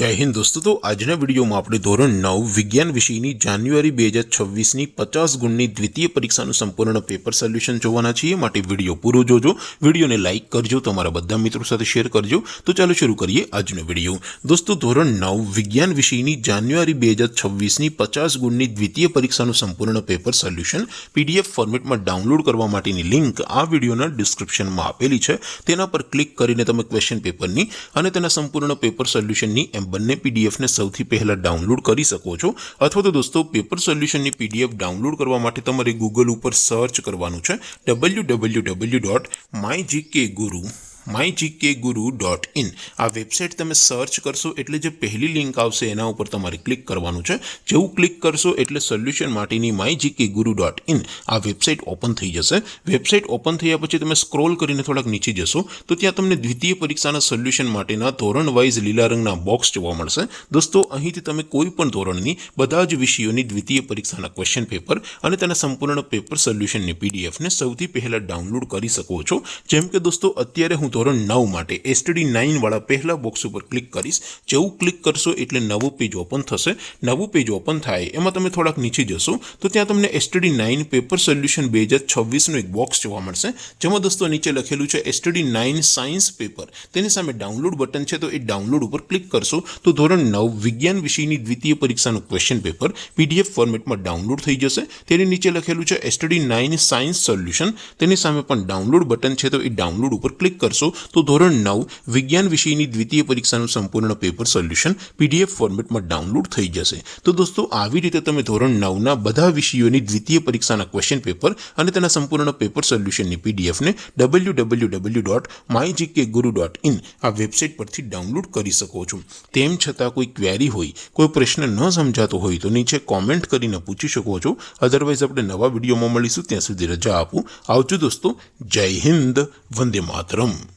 जय हिंद दोस्तों। तो आजना विडियो में આપણે ધોરણ 9 વિજ્ઞાન વિષયની જાન્યુઆરી 2026 ની 50 ગુણની દ્વિતીય પરીક્ષાનું સંપૂર્ણ પેપર સોલ્યુશન જોવાના છીએ। માટે વિડિયો પૂરો જોજો, વિડિયોને લાઈક કરજો, તમારા બધા મિત્રો સાથે શેર કરજો। તો ચાલો શરૂ કરીએ આજનો વિડિયો। દોસ્તો ધોરણ 9 વિજ્ઞાન વિષયની જાન્યુઆરી 2026 ની 50 ગુણની દ્વિતીય પરીક્ષાનું સંપૂર્ણ પેપર સોલ્યુશન પીડીએફ ફોર્મેટમાં ડાઉનલોડ કરવા માટેની લિંક આ વિડિયોના ડિસ્ક્રિપ્શનમાં આપેલી છે। તેના પર ક્લિક કરીને તમે ક્વેશ્ચન પેપરની અને તેના સંપૂર્ણ પેપર સોલ્યુશનની બંને પીડીએફ ને સૌથી પહેલા ડાઉનલોડ કરી શકો છો। અથવા તો દોસ્તો પેપર સોલ્યુશનની પીડીએફ ડાઉનલોડ કરવા માટે તમારે ગૂગલ ઉપર સર્ચ કરવાનું છે www.mygkguru.in। આ વેબસાઇટ તમે સર્ચ કરશો એટલે જે પહેલી લિંક આવશે એના ઉપર તમારે ક્લિક કરવાનું છે। જેવું ક્લિક કરશો એટલે સોલ્યુશન માટેની mygkguru.in આ વેબસાઇટ ઓપન થઈ જશે। વેબસાઇટ ઓપન થયા પછી તમે સ્ક્રોલ કરીને થોડાક નીચે જશો તો ત્યાં તમને દ્વિતીય પરીક્ષાના સોલ્યુશન માટેના ધોરણ વાઇઝ લીલા રંગના બોક્સ જોવા મળશે। દોસ્તો અહીંથી તમે કોઈ પણ ધોરણની બધા જ વિષયોની દ્વિતીય પરીક્ષાના ક્વેશ્ચન પેપર અને તેના સંપૂર્ણ પેપર સોલ્યુશનની પીડીએફને સૌથી પહેલા ડાઉનલોડ કરી શકો છો। જેમ કે દોસ્તો અત્યારે હું ધોરણ 9 માટે STD 9 વાળા પહેલા બોક્સ ઉપર ક્લિક કરીશ। જેવું ક્લિક કરશો એટલે નવું પેજ ઓપન થશે। નવું પેજ ઓપન થાય એમાં તમે થોડાક નીચે જશો તો ત્યાં તમને STD 9 પેપર સોલ્યુશન 2026 નું એક બોક્સ જોવા મળશે। જેમાં દોસ્તો નીચે લખેલું છે STD 9 સાયન્સ પેપર। તેની સામે ડાઉનલોડ બટન છે, તો એ ડાઉનલોડ ઉપર ક્લિક કરશો તો ધોરણ 9 વિજ્ઞાન વિષયની દ્વિતીય પરીક્ષાનું ક્વેશ્ચન પેપર PDF ફોર્મેટમાં ડાઉનલોડ થઈ જશે। તેની નીચે લખેલું છે STD 9 સાયન્સ સોલ્યુશન। તેની સામે પણ ડાઉનલોડ બટન છે, તો એ ડાઉનલોડ ઉપર ક્લિક કરશો તો ધોરણ 9 વિજ્ઞાન વિષયની દ્વિતીય પરીક્ષાનું સંપૂર્ણ પેપર સોલ્યુશન PDF ફોર્મેટમાં ડાઉનલોડ થઈ જશે। તો દોસ્તો આવી રીતે તમે ધોરણ 9 ના બધા વિષયોની દ્વિતીય પરીક્ષાના ક્વેશ્ચન પેપર અને તેના સંપૂર્ણ પેપર સોલ્યુશનની PDF ને www.mygkguru.in આ વેબસાઇટ પરથી ડાઉનલોડ કરી શકો છો। તેમ છતાં કોઈ ક્વેરી હોય, કોઈ પ્રશ્ન ન સમજાતો હોય તો નીચે કોમેન્ટ કરીને પૂછી શકો છો। અધરવાઇઝ આપણે નવા વિડીયોમાં મળીશું, ત્યાં સુધી રજા આપો। આવજો દોસ્તો, જય હિન્દ, વંદે માતરમ।